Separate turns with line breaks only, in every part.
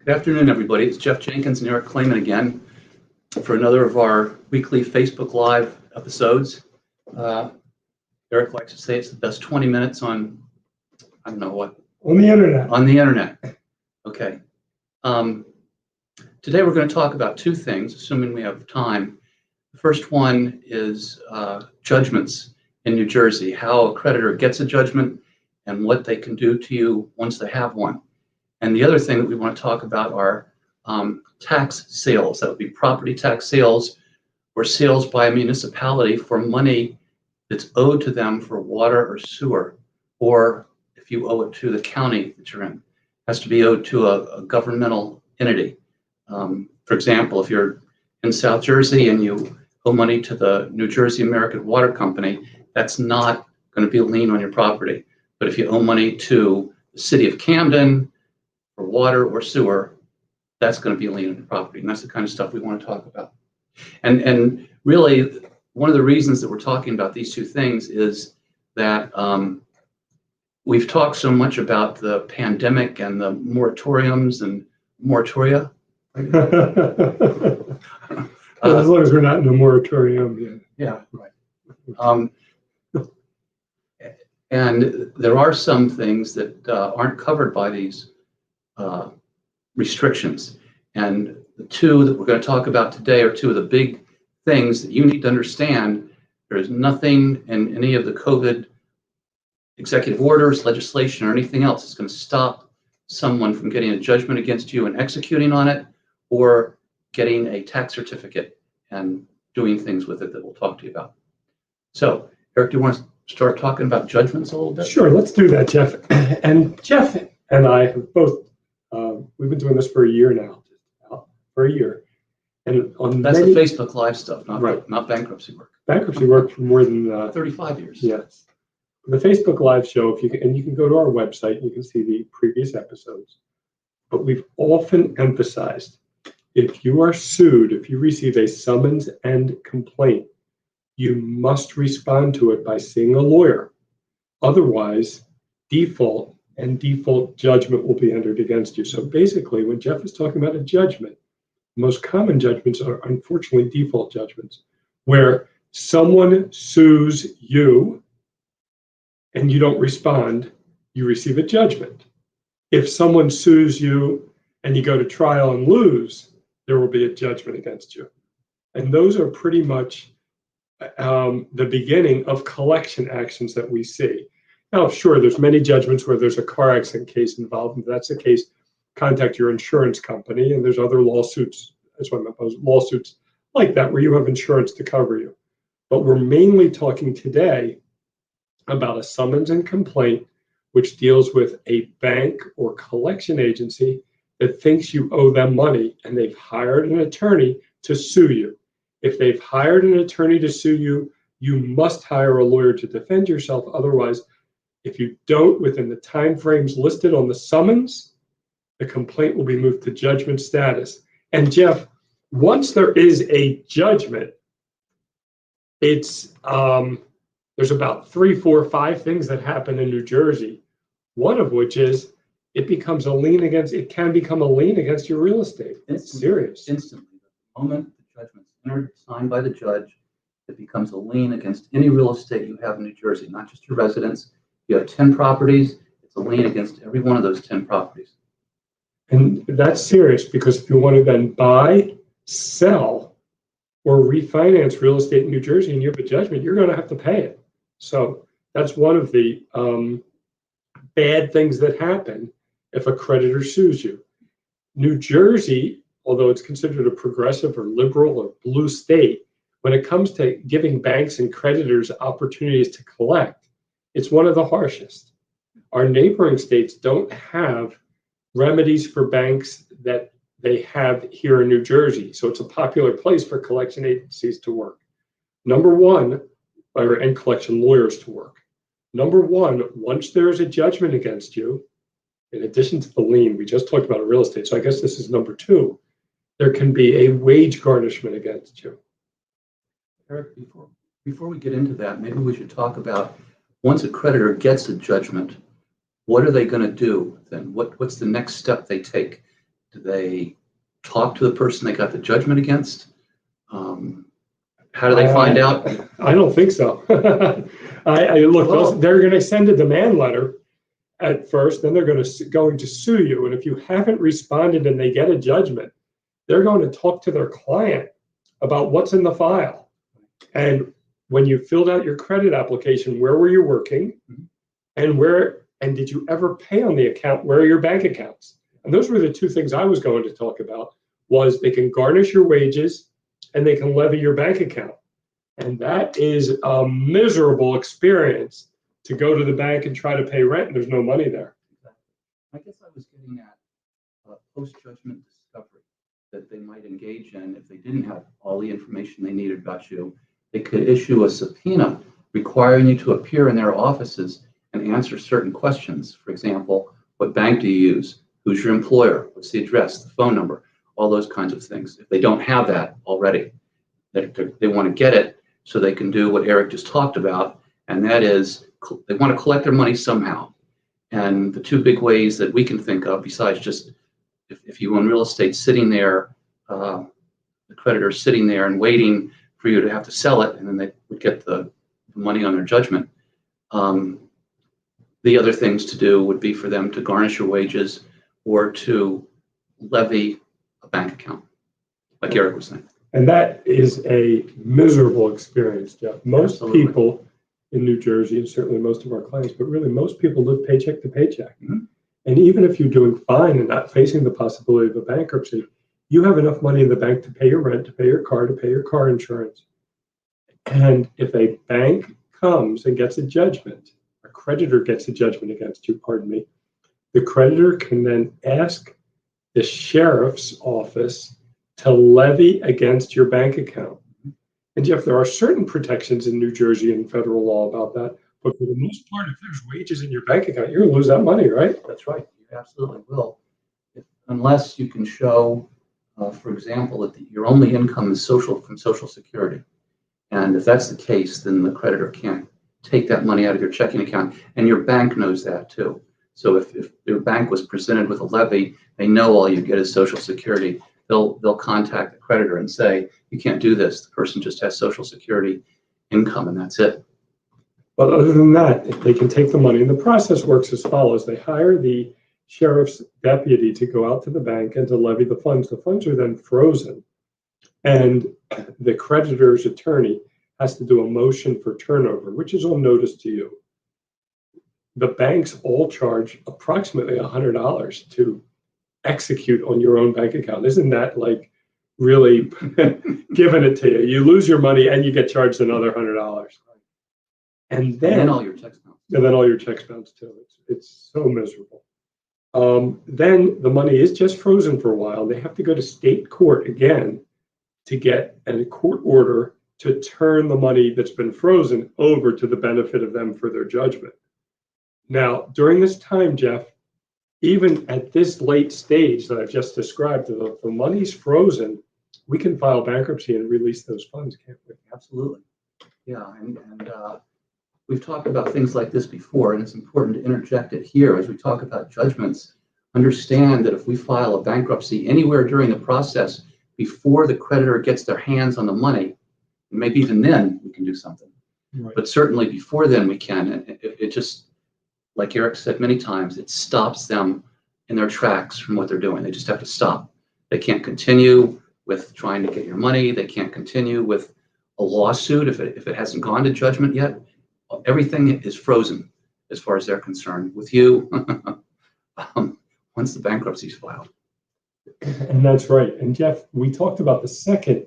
Good afternoon, everybody. It's Jeff Jenkins and Eric Klayman again for another of our weekly Facebook Live episodes. Eric likes to say it's the best 20 minutes on, I don't know what.
On the internet.
On the internet. Okay. Today we're going to talk about two things, assuming we have time. The first one is judgments in New Jersey, how a creditor gets a judgment and what they can do to you once they have one. And the other thing that we want to talk about are tax sales. That would be property tax sales or sales by a municipality for money that's owed to them for water or sewer, or if you owe it to the county that you're in, it has to be owed to a governmental entity. For example, if you're in South Jersey and you owe money to the New Jersey American Water Company, that's not going to be a lien on your property. But if you owe money to the city of Camden for water or sewer, that's going to be a lien on your property. And that's the kind of stuff we want to talk about. And really, one of the reasons that we're talking about these two things is that we've talked so much about the pandemic and the moratoriums and moratoria.
As long as we're not in the moratorium yet.
Yeah, right. And there are some things that aren't covered by these restrictions. And the two that we're going to talk about today are two of the big things that you need to understand. There is nothing in any of the COVID executive orders, legislation, or anything else that's going to stop someone from getting a judgment against you and executing on it, or getting a tax certificate and doing things with it that we'll talk to you about. So, Eric, do you want to start talking about judgments a little bit?
Sure, let's do that, Jeff. And Jeff and I have both, we've been doing this for a year now, for a year. And on
That's the Facebook Live stuff, not,
right.
Not bankruptcy work.
Bankruptcy work for more than
35 years.
Yes. The Facebook Live show, you can go to our website and you can see the previous episodes. But we've often emphasized, if you are sued, if you receive a summons and complaint, you must respond to it by seeing a lawyer. Otherwise, default judgment will be entered against you. So basically, when Jeff is talking about a judgment, most common judgments are unfortunately default judgments, where someone sues you and you don't respond, you receive a judgment. If someone sues you and you go to trial and lose, there will be a judgment against you. And those are pretty much the beginning of collection actions that we see. Now, sure, there's many judgments where there's a car accident case involved. If that's the case, contact your insurance company, and there's other lawsuits, that's what I meant, lawsuits like that where you have insurance to cover you. But we're mainly talking today about a summons and complaint, which deals with a bank or collection agency that thinks you owe them money, and they've hired an attorney to sue you. If they've hired an attorney to sue you, you must hire a lawyer to defend yourself. Otherwise, if you don't, within the timeframes listed on the summons, the complaint will be moved to judgment status. And Jeff, once there is a judgment, it's there's about 3, 4, 5 things that happen in New Jersey. One of which is it becomes a lien against. It can become a lien against your real estate. It's serious.
Instantly, the moment the judgment's entered, signed by the judge, it becomes a lien against any real estate you have in New Jersey, not just your residence. You have 10 properties, it's a lien against every one of those 10 properties.
And that's serious, because if you want to then buy, sell, or refinance real estate in New Jersey and you have a judgment, you're going to have to pay it. So that's one of the bad things that happen if a creditor sues you. New Jersey, although it's considered a progressive or liberal or blue state, when it comes to giving banks and creditors opportunities to collect, it's one of the harshest. Our neighboring states don't have remedies for banks that they have here in New Jersey. So it's a popular place for collection agencies to work. Number one, and collection lawyers to work. Number one, once there is a judgment against you, in addition to the lien, we just talked about real estate, so I guess this is number 2, there can be a wage garnishment against you.
Eric, before we get into that, maybe we should talk about, once a creditor gets a judgment, what are they going to do then? What's the next step they take? Do they talk to the person they got the judgment against? How do they find out?
I don't think so. I look,
Well-
they're going to send a demand letter at first, then they're going to sue you. And if you haven't responded and they get a judgment, they're going to talk to their client about what's in the file. And when you filled out your credit application, where were you working? And did you ever pay on the account? Where are your bank accounts? And those were the two things I was going to talk about, was they can garnish your wages and they can levy your bank account. And that is a miserable experience to go to the bank and try to pay rent and there's no money there.
I guess I was getting at post-judgment discovery that they might engage in if they didn't have all the information they needed about you. They could issue a subpoena requiring you to appear in their offices and answer certain questions. For example, what bank do you use? Who's your employer? What's the address, the phone number, all those kinds of things. If they don't have that already, they want to get it so they can do what Eric just talked about, and that is they want to collect their money somehow. And the two big ways that we can think of, besides just if you own real estate sitting there, the creditor sitting there and waiting for you to have to sell it, and then they would get the money on their judgment. The other things to do would be for them to garnish your wages or to levy a bank account, like Eric was saying.
And that is a miserable experience, Jeff. Most
Absolutely.
people in New Jersey, and certainly most of our clients, but really most people live paycheck to paycheck.
Mhm.
And even if you're doing fine and not facing the possibility of a bankruptcy, you have enough money in the bank to pay your rent, to pay your car insurance. And if a bank comes and gets a judgment, a creditor gets a judgment against you, pardon me, the creditor can then ask the sheriff's office to levy against your bank account. And Jeff, there are certain protections in New Jersey and federal law about that. But for the most part, if there's wages in your bank account, you're going to lose that money, right?
That's right. You absolutely will. Unless you can show, for example, that your only income is from Social Security. And if that's the case, then the creditor can't take that money out of your checking account. And your bank knows that too. So if your bank was presented with a levy, they know all you get is Social Security. They'll contact the creditor and say, you can't do this. The person just has Social Security income and that's it.
But other than that, they can take the money. And the process works as follows. They hire the sheriff's deputy to go out to the bank and to levy the funds. The funds are then frozen. And the creditor's attorney has to do a motion for turnover, which is on notice to you. The banks all charge approximately $100 to execute on your own bank account. Isn't that like really giving it to you? You lose your money and you get charged another $100. And then
all your checks bounce.
And then all your checks bounce too. It's so miserable. Then the money is just frozen for a while. They have to go to state court again to get a court order to turn the money that's been frozen over to the benefit of them for their judgment. Now, during this time, Jeff, even at this late stage that I've just described, the money's frozen, we can file bankruptcy and release those funds, can't we?
Absolutely. Yeah, and we've talked about things like this before, and it's important to interject it here as we talk about judgments. Understand that if we file a bankruptcy anywhere during the process before the creditor gets their hands on the money, maybe even then we can do something.
Right.
But certainly before then we can. And it just, like Eric said many times, it stops them in their tracks from what they're doing. They just have to stop. They can't continue with trying to get your money. They can't continue with a lawsuit if it hasn't gone to judgment yet. Everything is frozen as far as they're concerned with you once the bankruptcy is filed.
And that's right. And Jeff, we talked about the second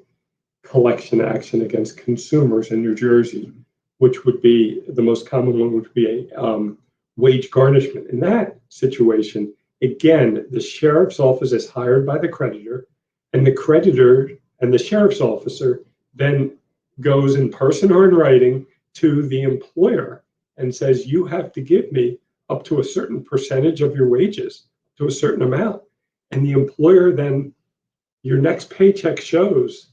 collection action against consumers in New Jersey, which would be the most common one, would be a wage garnishment. In that situation, again, the sheriff's office is hired by the creditor, and the creditor and the sheriff's officer then goes in person or in writing to the employer and says, you have to give me up to a certain percentage of your wages, to a certain amount. And the employer then, your next paycheck shows,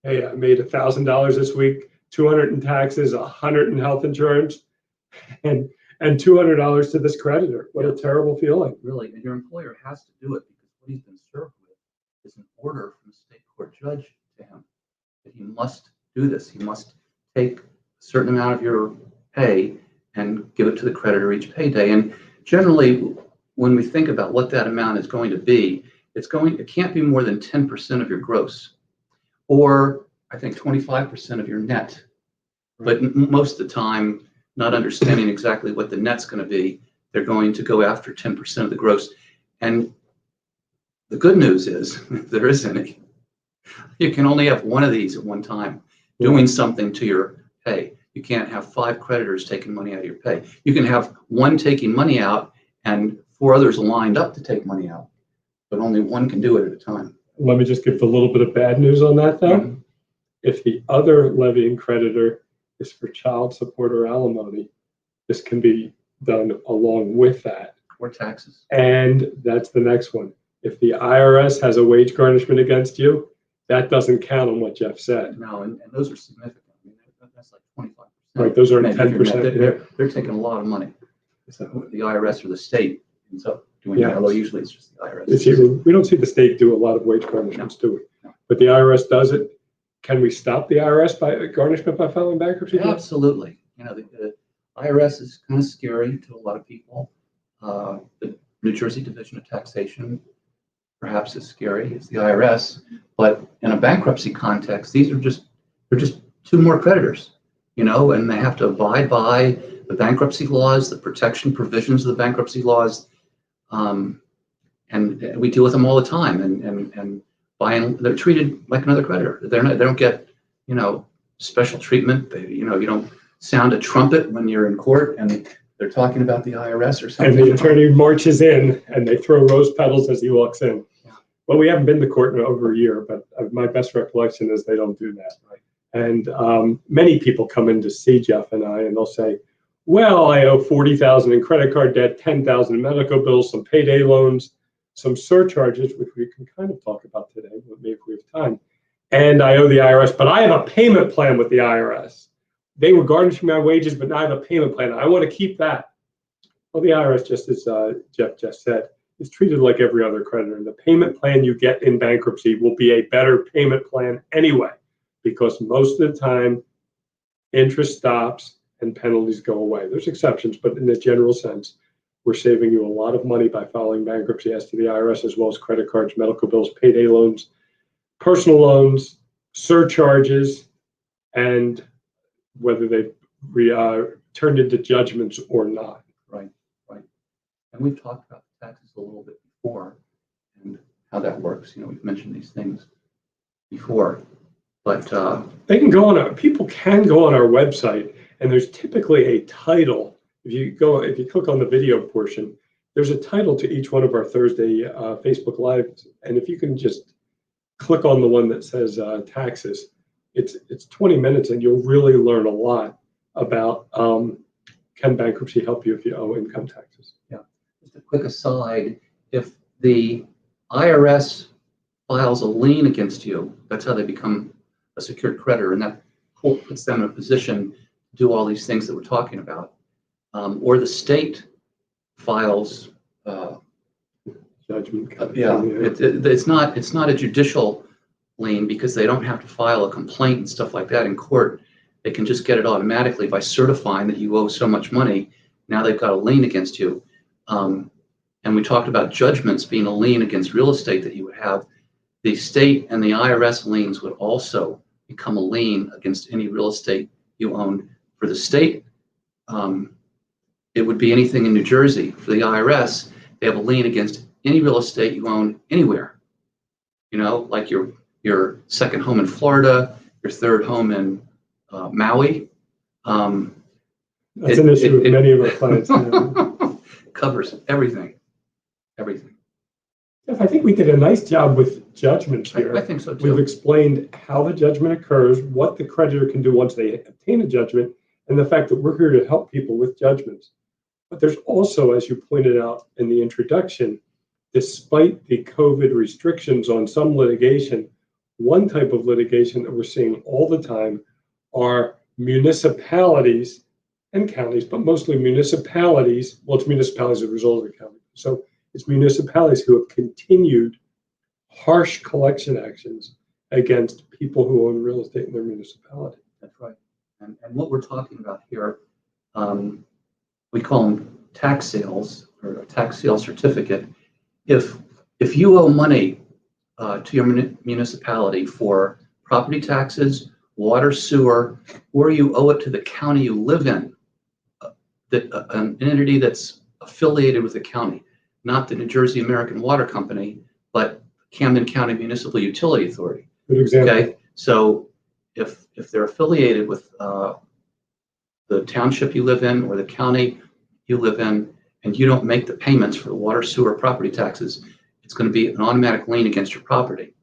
hey, I made $1,000 this week, 200 in taxes, 100 in health insurance, and $200 to this creditor. What a terrible feeling.
Really, and your employer has to do it because what he's been served with is an order from a state court judge to him that he must do this. He must take a certain amount of your pay and give it to the creditor each payday. And generally, when we think about what that amount is going to be, it can't be more than 10% of your gross, or I think 25% of your net. But most of the time, not understanding exactly what the net's going to be, they're going to go after 10% of the gross. And the good news is, if there is any, you can only have one of these at one time doing something to your pay. You can't have 5 creditors taking money out of your pay. You can have one taking money out and 4 others lined up to take money out, but only one can do it at a time.
Let me just give a little bit of bad news on that, though.
Mhm.
If the other levying creditor is for child support or alimony, this can be done along with that.
Or taxes.
And that's the next one. If the IRS has a wage garnishment against you, that doesn't count on what Jeff said.
No, and those are significant. I mean, that's like 25%.
Right, those are
Maybe
10%.
They're taking a lot of money. So the IRS or the state ends up doing
Yeah.
that, although usually it's just the IRS.
We don't see the state do a lot of wage garnishments, do we?
No.
But the IRS does it. Can we stop the IRS by garnishment by filing bankruptcy?
Absolutely. You know, the IRS is kind of scary to a lot of people. The New Jersey Division of Taxation perhaps is scary. It's the IRS, but in a bankruptcy context, they're just 2 more creditors, you know, and they have to abide by the bankruptcy laws, the protection provisions of the bankruptcy laws, and we deal with them all the time. And they're treated like another creditor. They don't get, you know, special treatment. You don't sound a trumpet when you're in court and they're talking about the IRS or something.
And the attorney marches in and they throw rose petals as he walks in.
Yeah.
Well, we haven't been to court in over a year, but my best recollection is they don't do that.
Right.
And many people come in to see Jeff and I, and they'll say, well, I owe $40,000 in credit card debt, $10,000 in medical bills, some payday loans, some surcharges, which we can kind of talk about today, but maybe if we have time. And I owe the IRS, but I have a payment plan with the IRS. They were garnishing my wages, but now I have a payment plan. I want to keep that. Well, the IRS, just as Jeff just said, is treated like every other creditor. And the payment plan you get in bankruptcy will be a better payment plan anyway, because most of the time, interest stops and penalties go away. There's exceptions, but in the general sense, we're saving you a lot of money by filing bankruptcy as to the IRS, as well as credit cards, medical bills, payday loans, personal loans, surcharges, and whether they've turned into judgments or not.
Right. And we've talked about taxes a little bit before and how that works. You know, we've mentioned these things before, but
People can go on our website, and there's typically a title. If you click on the video portion, there's a title to each one of our Thursday Facebook Lives, and if you can just click on the one that says taxes, it's 20 minutes, and you'll really learn a lot about can bankruptcy help you if you owe income taxes.
yeah. Just a quick aside: if the IRS files a lien against you, that's how they become a secured creditor, and that puts them in a position to do all these things that we're talking about. Or the state files.
Judgment.
It's not a judicial lien because they don't have to file a complaint and stuff like that in court. They can just get it automatically by certifying that you owe so much money. Now they've got a lien against you. And we talked about judgments being a lien against real estate that you would have. The state and the IRS liens would also become a lien against any real estate you own. For the state, it would be anything in New Jersey. For the IRS, they have a lien against any real estate you own anywhere. You know, like your second home in Florida, your third home in Maui.
That's an issue with many of our clients.
Covers everything.
I think we did a nice job with judgments here.
I think so too.
We've explained how the judgment occurs, what the creditor can do once they obtain a judgment, and the fact that we're here to help people with judgments. But there's also, as you pointed out in the introduction, despite the COVID restrictions on some litigation, one type of litigation that we're seeing all the time are municipalities and counties, but mostly municipalities. Well, it's municipalities as a result of the county. So it's municipalities who have continued harsh collection actions against people who own real estate in their municipality.
That's right. And what we're talking about here, we call them tax sales or a tax sale certificate. If you owe money to your municipality for property taxes, water, sewer, or you owe it to the county you live in, an entity that's affiliated with the county, not the New Jersey American Water Company, but Camden County Municipal Utility Authority.
Good example.
Okay, so if they're affiliated with the township you live in or the county you live in, and you don't make the payments for the water, sewer, property taxes, it's going to be an automatic lien against your property.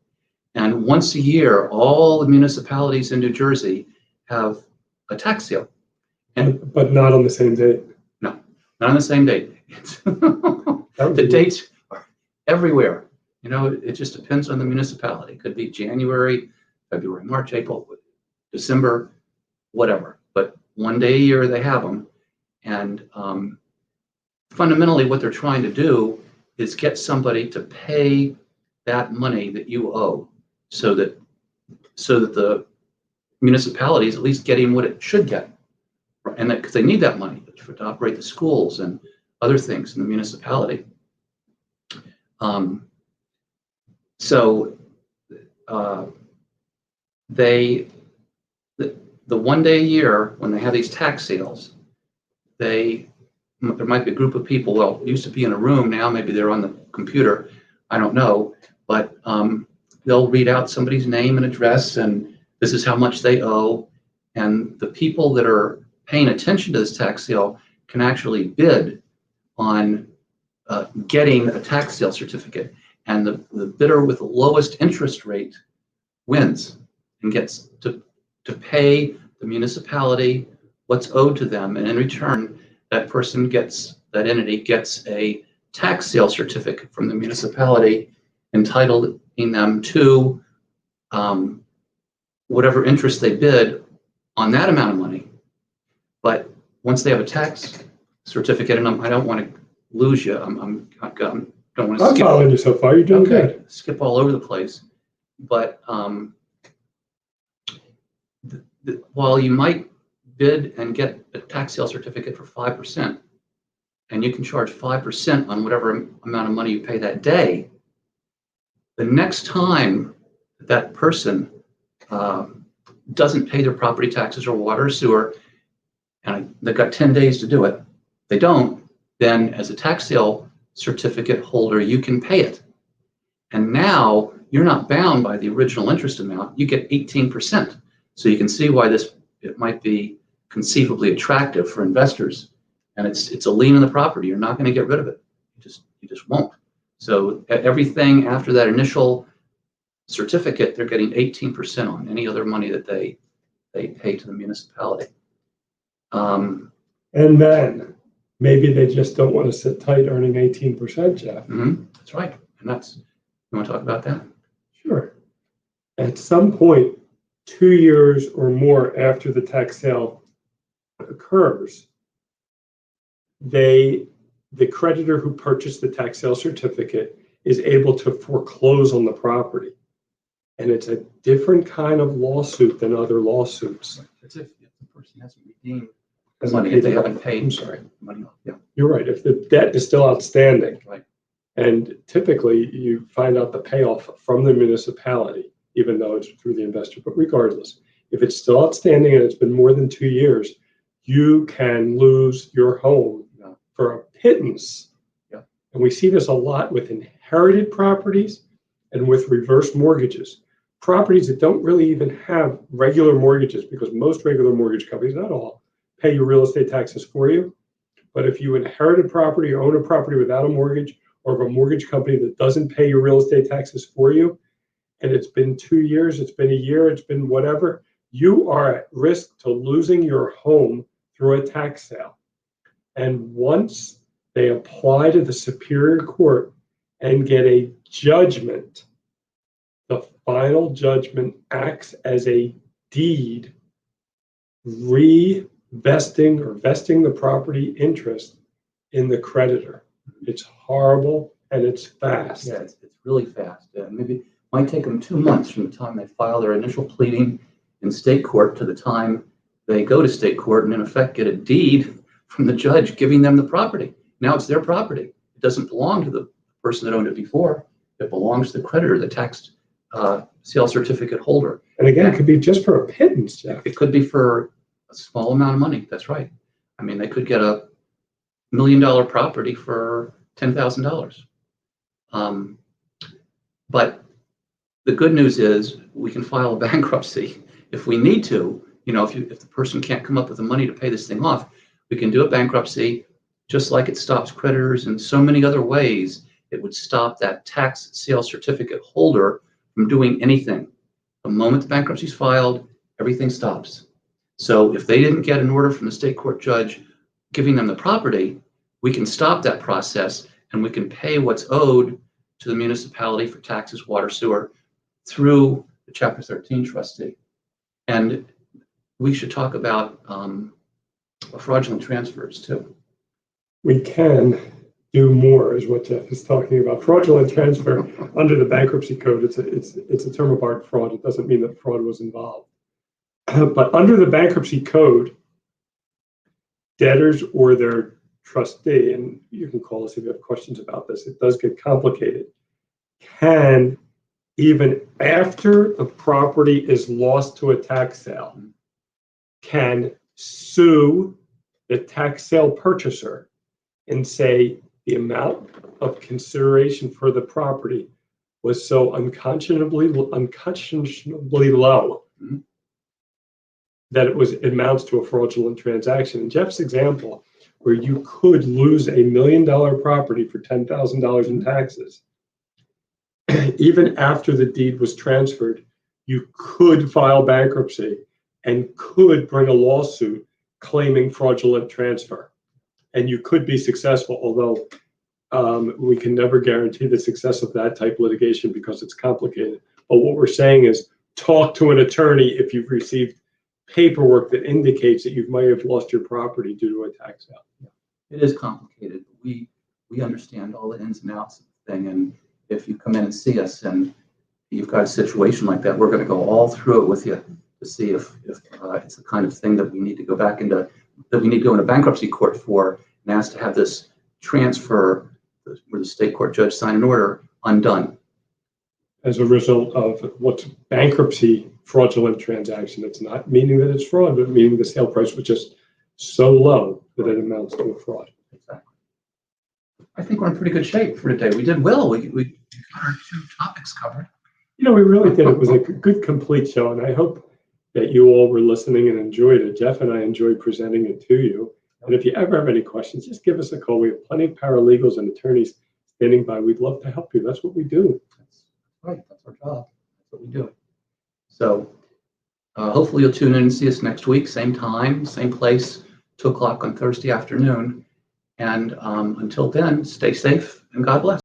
And once a year, all the municipalities in New Jersey have a tax sale.
But not on the same date.
No, not on the same date. The dates are everywhere. You know, it just depends on the municipality. It could be January, February, March, April, December, whatever. But one day a year they have them. And fundamentally what they're trying to do is get somebody to pay that money that you owe so that the municipality is at least getting what it should get. And that because they need that money to operate the schools and other things in the municipality. The one day a year when they have these tax sales, there might be a group of people, well, used to be in a room, now maybe they're on the computer, I don't know, but they'll read out somebody's name and address and this is how much they owe. And the people that are paying attention to this tax sale can actually bid on getting a tax sale certificate. And the bidder with the lowest interest rate wins and gets to pay the municipality what's owed to them. And in return, that entity gets a tax sale certificate from the municipality entitling them to whatever interest they bid on that amount of money. But once they have a tax certificate, and I don't want to lose you, don't want to
I'm
skip.
following you so far. You're doing good.
Skip all over the place. But while you might bid and get a tax sale certificate for 5%, and you can charge 5% on whatever amount of money you pay that day, the next time that person doesn't pay their property taxes or water or sewer, and they've got 10 days to do it, they don't, then as a tax sale certificate holder, you can pay it. And now you're not bound by the original interest amount, you get 18%. So you can see why it might be conceivably attractive for investors. And it's a lien on the property. You're not going to get rid of it. You just won't. So everything after that initial certificate, they're getting 18% on any other money that they pay to the municipality.
And then maybe they just don't want to sit tight earning 18%, Jeff.
That's right. And you want to talk about that?
Sure. At some point, 2 years or more after the tax sale occurs, the creditor who purchased the tax sale certificate is able to foreclose on the property. And it's a different kind of lawsuit than other lawsuits.
That's if the person hasn't redeemed
As
money, if they haven't paid.
I'm sorry.
Money off. Yeah.
You're right. If the debt is still outstanding,
Right.
and typically you find out the payoff from the municipality, even though it's through the investor, but regardless, if it's still outstanding and it's been more than 2 years, you can lose your home for a pittance.
Yeah.
And we see this a lot with inherited properties and with reverse mortgages. Properties that don't really even have regular mortgages, because most regular mortgage companies, not all, pay your real estate taxes for you. But if you inherit a property or own a property without a mortgage, or a mortgage company that doesn't pay your real estate taxes for you, and it's been 2 years, it's been a year, it's been whatever, you are at risk to losing your home through a tax sale. And once they apply to the Superior Court and get a judgment, the final judgment acts as a deed vesting the property interest in the creditor. It's horrible. and it's fast.
Yeah, it's really fast. Maybe it might take them 2 months from the time they file their initial pleading in state court to the time they go to state court and in effect get a deed from the judge giving them the property. Now it's their property. It doesn't belong to the person that owned it before. It belongs to the creditor, the tax sale certificate holder.
And again, it could be just for a pittance, Jeff.
It could be for a small amount of money. That's right. I mean, they could get a $1 million property for $10,000. But the good news is we can file a bankruptcy if we need to. You know, if the person can't come up with the money to pay this thing off, we can do a bankruptcy, just like it stops creditors in so many other ways. It would stop that tax sale certificate holder from doing anything. The moment the bankruptcy is filed, everything stops. So if they didn't get an order from the state court judge giving them the property, we can stop that process and we can pay what's owed to the municipality for taxes, water, sewer through the Chapter 13 trustee. And we should talk about fraudulent transfers too.
We can do more, is what Jeff is talking about. Fraudulent transfer under the bankruptcy code, it's a term of art, fraud. It doesn't mean that fraud was involved. But under the bankruptcy code, debtors or their trustee, and you can call us if you have questions about this, it does get complicated, can, even after the property is lost to a tax sale, can sue the tax sale purchaser and say the amount of consideration for the property was so unconscionably low that it amounts to a fraudulent transaction. In Jeff's example, where you could lose a $1 million property for $10,000 in taxes, even after the deed was transferred, you could file bankruptcy and could bring a lawsuit claiming fraudulent transfer. And you could be successful, although we can never guarantee the success of that type of litigation because it's complicated. But what we're saying is talk to an attorney if you've received paperwork that indicates that you might have lost your property due to a tax sale.
It is complicated. We understand all the ins and outs of the thing. And if you come in and see us and you've got a situation like that, we're going to go all through it with you to see if it's the kind of thing that we need to go back into, that we need to go into bankruptcy court for and ask to have this transfer where the state court judge signed an order undone.
As a result of what's bankruptcy fraudulent transaction. It's not meaning that it's fraud, but meaning the sale price was just so low that it amounts to a fraud.
Exactly. I think we're in pretty good shape for today. We did well. We got our 2 topics covered.
You know, we really did. It was a good, complete show, and I hope that you all were listening and enjoyed it. Jeff and I enjoyed presenting it to you. And if you ever have any questions, just give us a call. We have plenty of paralegals and attorneys standing by. We'd love to help you. That's what we do.
That's right. That's our job. That's what we do. So hopefully you'll tune in and see us next week, same time, same place, 2 o'clock on Thursday afternoon. And until then, stay safe and God bless.